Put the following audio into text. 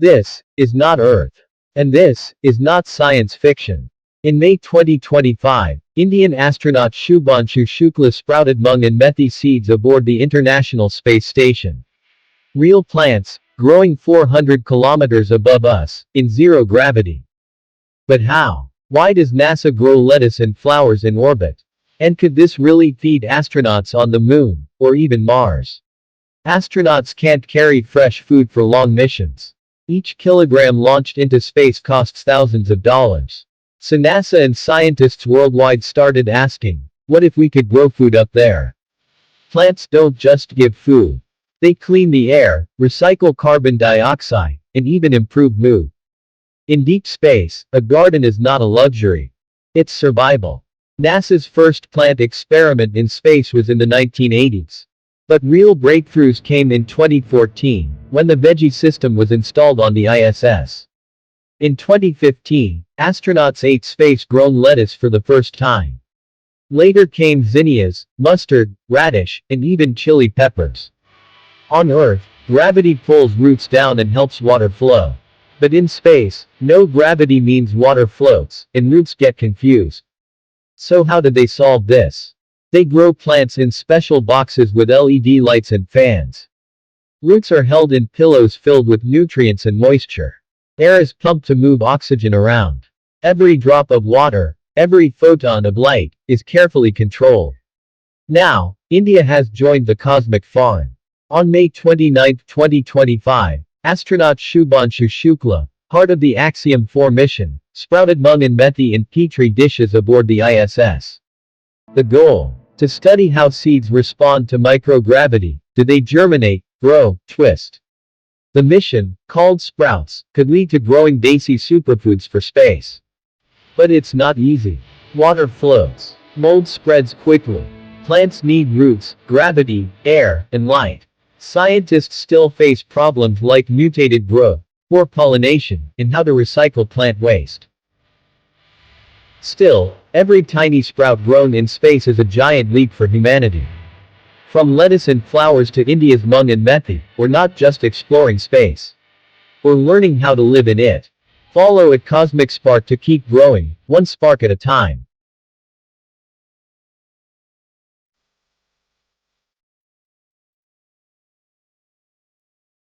This is not Earth. And this is not science fiction. In May 2025, Indian astronaut Shubhanshu Shukla sprouted mung and methi seeds aboard the International Space Station. Real plants, growing 400 kilometers above us, in zero gravity. But how? Why does NASA grow lettuce and flowers in orbit? And could this really feed astronauts on the moon, or even Mars? Astronauts can't carry fresh food for long missions. Each kilogram launched into space costs thousands of dollars. So NASA and scientists worldwide started asking, what if we could grow food up there? Plants don't just give food. They clean the air, recycle carbon dioxide, and even improve mood. In deep space, a garden is not a luxury. It's survival. NASA's first plant experiment in space was in the 1980s. But real breakthroughs came in 2014, when the veggie system was installed on the ISS. In 2015, astronauts ate space-grown lettuce for the first time. Later came zinnias, mustard, radish, and even chili peppers. On Earth, gravity pulls roots down and helps water flow. But in space, no gravity means water floats, and roots get confused. So how did they solve this? They grow plants in special boxes with LED lights and fans. Roots are held in pillows filled with nutrients and moisture. Air is pumped to move oxygen around. Every drop of water, every photon of light, is carefully controlled. Now, India has joined the cosmic farm. On May 29, 2025, astronaut Shubhanshu Shukla, part of the Axiom 4 mission, sprouted mung and methi in petri dishes aboard the ISS. The goal? To study how seeds respond to microgravity. Do they germinate, grow, twist? The mission, called Sprouts, could lead to growing desi superfoods for space. But it's not easy. Water floats. Mold spreads quickly. Plants need roots, gravity, air, and light. Scientists still face problems like mutated growth, poor pollination, and how to recycle plant waste. Still, every tiny sprout grown in space is a giant leap for humanity. From lettuce and flowers to India's mung and methi, we're not just exploring space. We're learning how to live in it. Follow at Cosmic Spark to keep growing, one spark at a time.